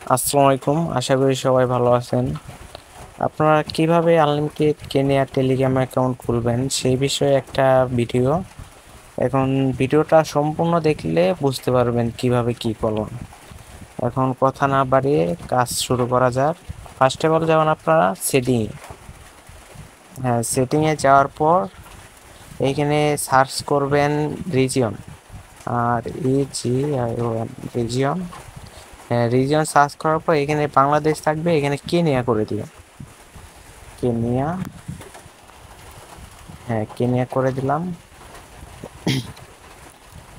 আসসালামু আলাইকুম, আশা করি সবাই ভালো আছেন। আপনারা কিভাবে আনলিমিটেড কেনিয়া টেলিগ্রাম অ্যাকাউন্ট খুলবেন সেই বিষয়ে একটা ভিডিও। এখন ভিডিওটা সম্পূর্ণ দেখলে বুঝতে পারবেন কিভাবে কি করবেন। এখন কথা না বাড়িয়ে কাজ শুরু করা যাক। ফার্স্ট অফ অল যেমন আপনারা সেটিংয়ে, হ্যাঁ সেটিংয়ে যাওয়ার পর এইখানে সার্চ করবেন রিজিয়ন, আর রিজিয়ন। হ্যাঁ, রিজিয়ন সার্চ করার পর এখানে বাংলাদেশ থাকবে, এখানে কেনিয়া করে দিবেন। কেনিয়া, হ্যাঁ কেনিয়া করে দিলাম।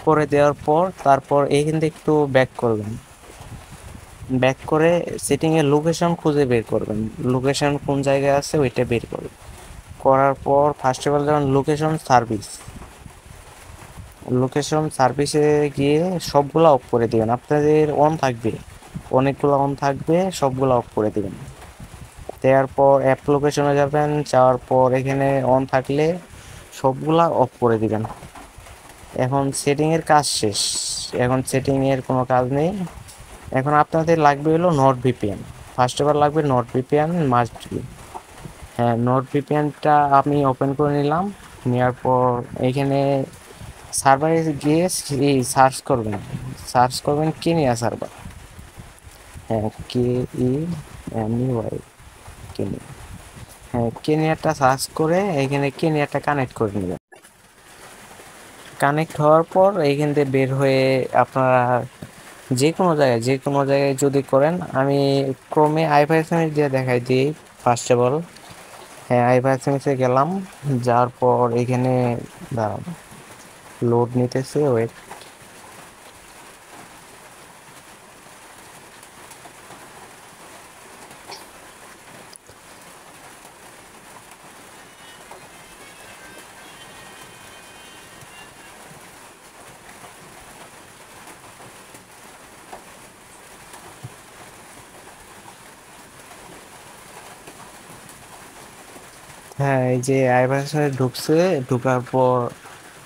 করে দেওয়ার পর তারপর এইখান থেকে একটু ব্যাক করবেন। ব্যাক করে সেটিংয়ে লোকেশন খুঁজে বের করবেন, লোকেশন কোন জায়গায় আছে ওইটা বের করবেন। করার পর ফার্স্ট অফ অল যেমন লোকেশন সার্ভিসে গিয়ে সবগুলা অফ করে দিবেন। আপনাদের অন থাকবে, অনেকগুলো অন থাকবে, সবগুলো অফ করে দিবেন। দেওয়ার পর অ্যাপ লোকেশনে যাবেন, যাওয়ার পর এখানে অন থাকলে সবগুলা অফ করে দিবেন। এখন সেটিংয়ের কাজ শেষ, এখন সেটিংয়ের কোনো কাজ নেই। এখন আপনাদের লাগবে হলো not VPN. First of all লাগবে নট ভিপিএন, মাস্ট বি। হ্যাঁ, নট ভিপিএনটা আমি ওপেন করে নিলাম। নেওয়ার পর এইখানে সার্ভারে গিয়ে সার্চ করবেন কেনিয়া সার্ভার। হ্যাঁ, KENEY, কেনিয়া। হ্যাঁ, কেনিয়াটা সার্চ করে এইখানে কেনিয়াটা কানেক্ট করে নেবেন। কানেক্ট হওয়ার পর এইখান থেকে বের হয়ে আপনারা যে কোনো জায়গায় যদি করেন, আমি ক্রমে আইভারসেমিস দিয়ে দেখাই দিই ফার্স্ট অফ অল। হ্যাঁ, আইভারসেমিসে গেলাম, যাওয়ার পর এখানে দাঁড়ান, লোড নিতেছে, ওয়েট। হ্যাঁ, এই যে আইভারসেমিসে ঢুকছে, ঢুকার পর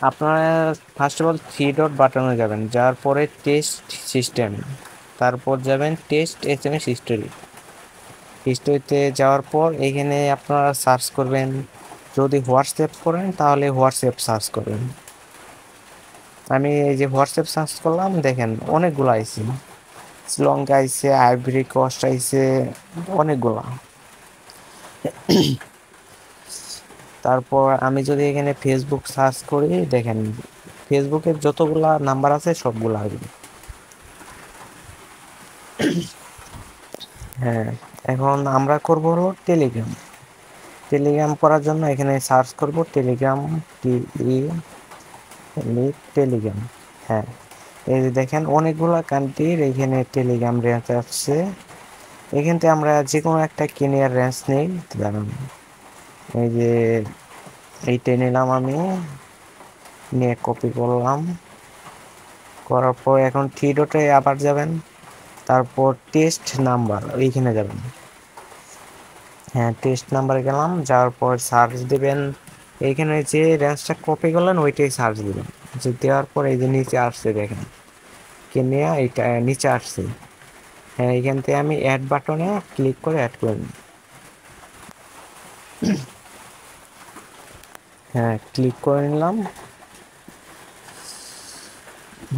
আপনারা first of all three dot বাটনে যাবেন, যাওয়ার পরে টেস্ট সিস্টেম, তারপর যাবেন টেস্ট SMS হিস্টোরি। হিস্টোরিতে যাওয়ার পর এখানে আপনারা সার্চ করবেন, যদি হোয়াটসঅ্যাপ করেন তাহলে হোয়াটসঅ্যাপ সার্চ করবেন। আমি এই যে হোয়াটসঅ্যাপ সার্চ করলাম, দেখেন অনেকগুলো আইছে, শ্রীলঙ্কা আইছে, আইভরি কোস্ট আইছে, অনেকগুলা। তারপর আমি যদি এখানে ফেসবুক সার্চ করি, দেখেন ফেসবুকের যতগুলা নাম্বার আছে সবগুলা আসবে। হ্যাঁ, এখন আমরা করব হলো টেলিগ্রাম। টেলিগ্রাম করার জন্য এখানে সার্চ করব টেলিগ্রাম, টেলিগ্রাম। হ্যাঁ, এই যে দেখেন অনেকগুলা কান্ট্রির এখানে টেলিগ্রাম রেঞ্জ আসছে। এখান থেকে আমরা যে কোনো একটা কেনিয়ার রেঞ্জ নেই, দাঁড়ান, এই যে এইটা নিলাম আমি, নিয়ে কপি করলাম। করার পর এখন থ্রি ডটে আবার যাবেন, তারপর টেস্ট নাম্বার এইখানে যাবেন। হ্যাঁ, টেস্ট নাম্বার গেলাম, যাওয়ার পর সার্চ দেবেন। এইখানে যে রেঞ্জটা কপি করলেন ওইটাই সার্চ দেবেন। যে দেওয়ার পর এই যে নিচে আসছে দেখেন কেনিয়া, এইটা নিচে আসছে। হ্যাঁ, এইখান থেকে আমি অ্যাড বাটনে ক্লিক করে অ্যাড করে নিই। হ্যাঁ, ক্লিক করে নিলাম।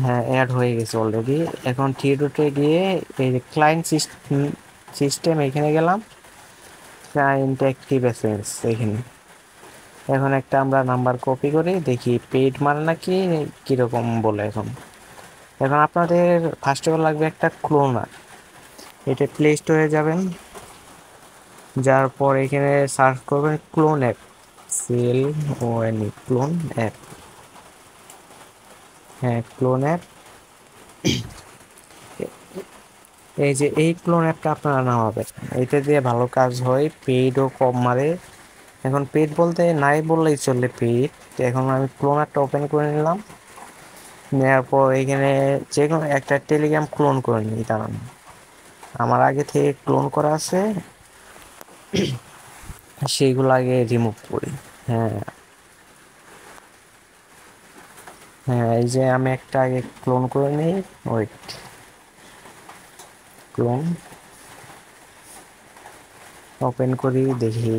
হ্যাঁ, অ্যাড হয়ে গেছে অলরেডি। এখন থ্রি ডটে গিয়ে এই যে ক্লায়েন্ট সিস্টেম এখানে গেলাম, ক্লায়েন্ট অ্যাক্টিভ এসএমএস এখানে। এখন একটা আমরা নাম্বার কপি করে দেখি পেইড মানে নাকি কিরকম বলে। এখন এখন আপনাদের ফার্স্ট অফ অল লাগবে একটা ক্লোনার। এটা প্লে স্টোরে যাবেন, যার পর এখানে সার্চ করবেন ক্লোন অ্যাপ, ক্লোন অ্যাপ। হ্যাঁ, ক্লোন অ্যাপ। এই যে এই ক্লোন অ্যাপটা আপনারা নামাবেন, এটা দিয়ে ভালো কাজ হয়, পেইডও কম মারে। এখন পেইড বলতে নাই বললেই চলে, পেইড। এখন আমি ক্লোন অ্যাপটা ওপেন করে নিলাম। নেওয়ার পর এখানে যে কোনো একটা টেলিগ্রাম ক্লোন করে নিই, দাঁড়ান, আমার আগে থেকে ক্লোন করা আছে, সেইগুলো আগে রিমুভ করি। হ্যাঁ, হ্যাঁ, এই যে আমি একটা আগে ক্লোন করে নিই, ওয়েট। ক্লোন ওপেন করি দেখি।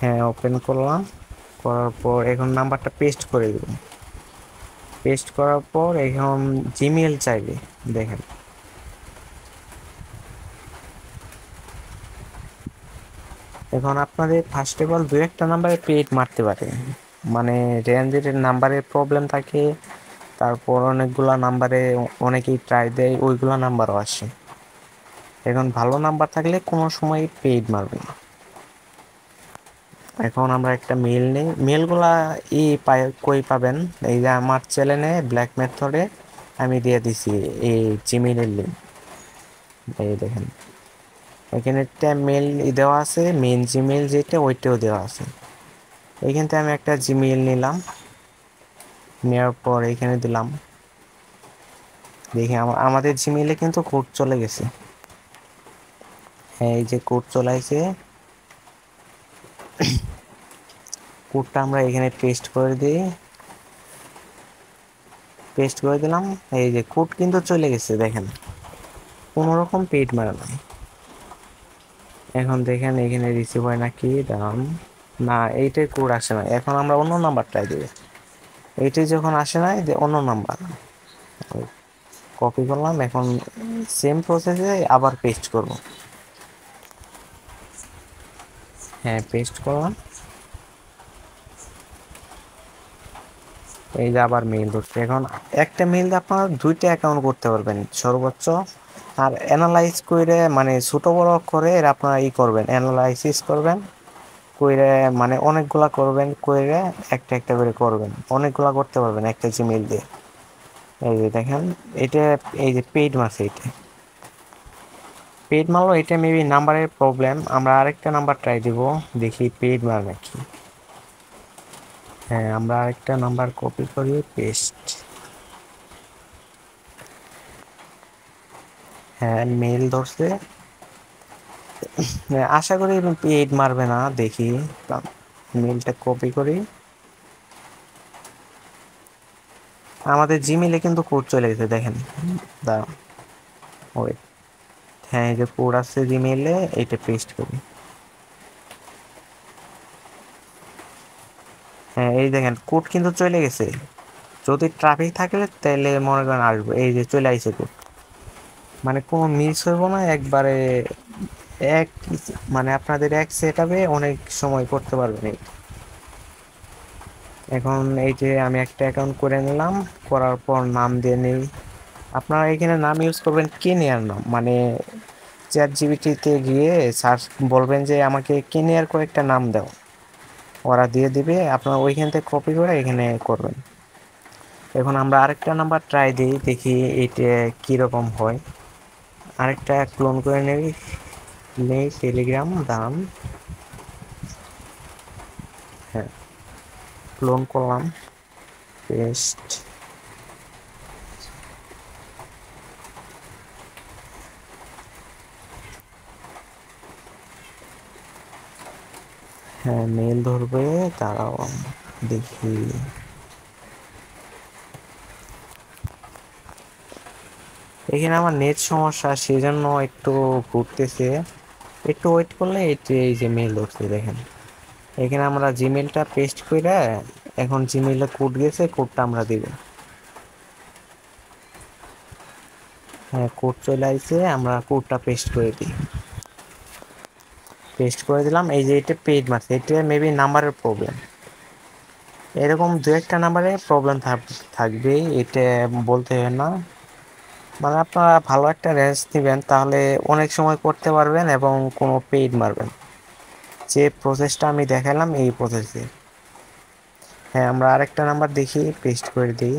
হ্যাঁ, ওপেন করলাম, করার পর এখন নাম্বারটা পেস্ট করে দেব। পেস্ট করার পর এখন জিমেল চাইবে, দেখেন এখন আপনাদের ফার্স্ট অফ অল দু একটা নাম্বারে পেড মারতে পারে, মানে রেঞ্জের নাম্বারের প্রবলেম থাকে, তারপর অনেকগুলা নাম্বারে অনেকেই ট্রাই দেয়, ওইগুলা নাম্বারও আসে। এখন ভালো নাম্বার থাকলে কোনো সময় পেইড মারবে না। এখন আমরা একটা মেল নেই, মেলগুলা কই পাবেন, এই যে আমার চ্যানেলে ব্ল্যাক মেথডে আমি দিয়ে দিছি এই জিমেইলের লিঙ্ক, এই দেখেন এখানে একটা মেল দেওয়া আছে, মেন জিমেইল যেটা ওইটাও দেওয়া আছে। এইখান থেকে আমি একটা জিমেইল নিলাম, নেওয়ার পর এখানে দিলাম, দেখি আমাদের জিমেইলে কিন্তু কোড চলে গেছে। হ্যাঁ, এই যে কোড চলে আসে, কোডটা আমরা এখানে পেস্ট করে দিই, পেস্ট করে দিলাম। এই যে কোড কিন্তু চলে গেছে, দেখেন কোনো রকম পেড মারা নাই। এখন দেখেন এখানে রিসিভ হয় নাকি, দাঁড়ান, না এইটাই কোড আসে না। এখন আমরা অন্য নাম্বার ট্রাই দেবো, এইটাই যখন আসে না অন্য নাম্বার কপি করলাম, এখন সেম প্রসেসে আবার পেস্ট করব। হ্যাঁ, পেস্ট করলাম, এই যে আবার মেইল ধরছে। এখন একটা মেইল দিয়ে আপনারা দুইটা অ্যাকাউন্ট করতে পারবেন সর্বোচ্চ। আর অ্যানালাইজ করে মানে ছোট বড় করে আপনারা করবেন, অ্যানালাইসিস করবেন কইরে, মানে অনেকগুলা করবেন কইরে, একটা একটা করে করবেন, অনেকগুলা করতে পারবেন একটা জিমেইল দিয়ে। এই যে দেখেন এটা, এই যে পেইড মারছে, এটা পেইড মারলো, এটা মেবি নাম্বারের প্রবলেম। আমরা আরেকটা নাম্বার ট্রাই দিব, দেখি পেইড মার নাকি। হ্যাঁ, আমরা আরেকটা নাম্বার কপি করি, পেস্ট। হ্যাঁ, মেইল ধরছে, আশা করি পেইড মারবে না, দেখি মেইলটা কপি করি। আমাদের জিমেইলে কিন্তু কোড চলে গেছে, দেখেন দাঁড়ান, ওই হ্যাঁ এই যে কোড আছে জিমেইলে, এইটা পেস্ট করি। হ্যাঁ, এই দেখেন কোড কিন্তু চলে গেছে। যদি ট্রাফিক থাকলে তাহলে মনে করেন আসবো, এই যে চলে আইছে কোড, মানে কোনো মিস হইব না একবারে, এক মানে আপনাদের এক সেট আপে অনেক সময় করতে পারবেন এই। এখন এই যে আমি একটা অ্যাকাউন্ট করে নিলাম, করার পর নাম দিয়ে নেই। আপনারা এখানে নাম ইউজ করবেন কেনিয়ার নাম, মানে চ্যাট জিপিটিতে গিয়ে সার্চ বলবেন যে আমাকে কেনিয়ার কয়েকটা নাম দাও, ওরা দিয়ে দিবে, আপনারা ওইখান থেকে কপি করে এখানে করবেন। এখন আমরা আরেকটা নাম্বার ট্রাই দিই, দেখি এটা কীরকম হয়। আরেকটা ক্লোন করে নেই টেলিগ্রাম দাম। হ্যাঁ, ক্লোন করলাম, পেস্ট। হ্যাঁ, মেল ধরবে, তারাও দেখি। এখানে আমার নেট সমস্যা, সেই জন্য একটু ঘুরতেছে, একটু ওয়েট করলে এই যে মেল ধরছে, দেখেন এখানে আমরা জিমেলটা পেস্ট করে, এখন জিমেইলে কোড গেছে, কোডটা আমরা দিব। হ্যাঁ, কোড চলে আসছে, আমরা কোডটা পেস্ট করে দিই, পেস্ট করে দিলাম। এই যে এটা পেইড মারছে, এটা মেবি নাম্বারের প্রবলেম, এরকম দু একটা নাম্বারে প্রবলেম থাকবেই, এটা বলতে হয় না। মানে আপনারা ভালো একটা রেঞ্জ নেবেন, তাহলে অনেক সময় করতে পারবেন এবং কোনো পেইড মারবেন, যে প্রসেসটা আমি দেখালাম এই প্রসেসে। হ্যাঁ, আমরা আরেকটা নাম্বার দেখি, পেস্ট করে দিই।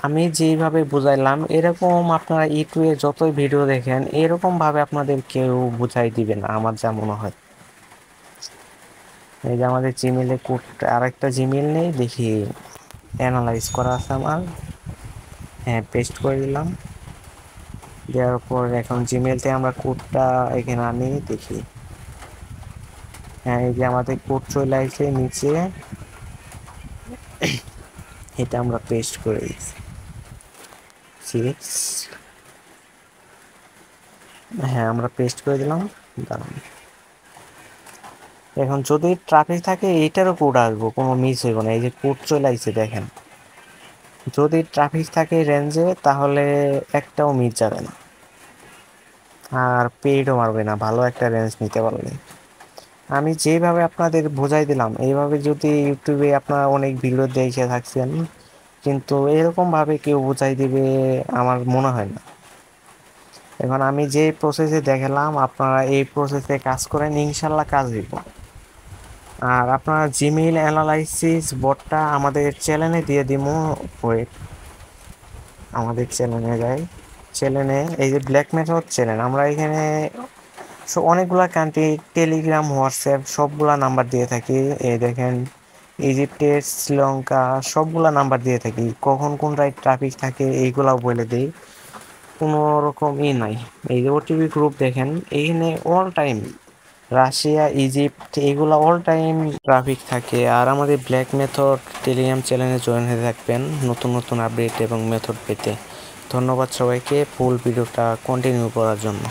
আমি যেইভাবে বুঝাইলাম এরকম আপনারা ইউটিউবে যতই ভিডিও দেখেন এরকম ভাবে আপনাদের কেউ বুঝাই দিবে না, আমার যা মনে হয়। এই যে আমাদের জিমেলে কোড, আরেকটা জিমেল নেই, দেখি অ্যানালাইজ করা আছে আমার। হ্যাঁ, পেস্ট করে দিলাম, দেওয়ার পর এখন জিমেলতে আমরা কোডটা এখানে আনি, দেখি। হ্যাঁ, এই যে আমাদের কোড চলে আসছে নিচে, এটা আমরা পেস্ট করে দিচ্ছি। 6। হ্যাঁ, আমরা পেস্ট করে দিলাম। দাঁড়ান, এখন যদি ট্রাফিক থাকে এইটারও কোড আসবো, কোনো মিস হইব না। এই যে কোড চলে আইছে দেখেন, যদি ট্রাফিক থাকে রেঞ্জে তাহলে একটাও মিস যাবে না, আর পেইডও মারবে না, ভালো একটা রেঞ্জ নিতে পারলে। আমি যেভাবে আপনাদের বোঝাই দিলাম এইভাবে যদি ইউটিউবে আপনারা অনেক ভিডিও দেখে থাকছেন, কিন্তু এরকম ভাবে কেউ বোঝাই দিবে আমার মনে হয় না। এখন আমি যে প্রসেসে দেখালাম আপনারা এই প্রসেসে কাজ করেন, ইনশাল্লাহ কাজ হইব। আর আপনারা জিমেইল অ্যানালাইসিস বোর্ডটা আমাদের চ্যানেলে দিয়ে দিমু। ওয়েট, আমাদের চ্যানেলে যাই। চ্যানেলে এই যে ব্ল্যাক মেথড চ্যানেল, আমরা এখানে অনেকগুলা কান্ট্রি টেলিগ্রাম, হোয়াটসঅ্যাপ সবগুলা নাম্বার দিয়ে থাকি। এই দেখেন, ইজিপ্টের, শ্রীলঙ্কা সবগুলা নাম্বার দিয়ে থাকি। কখন কোনটায় ট্রাফিক থাকে এইগুলাও বলে দিই, কোনো রকম নাই। এই যে ওটিপি গ্রুপ দেখেন, এইখানে অল টাইম রাশিয়া, ইজিপ্ট এগুলা অল টাইম ট্রাফিক থাকে। আর আমাদের ব্ল্যাক মেথড টেলিগ্রাম চ্যানেলে জয়েন হয়ে থাকবেন নতুন নতুন আপডেট এবং মেথড পেতে। ধন্যবাদ সবাইকে ফুল ভিডিওটা কন্টিনিউ করার জন্য।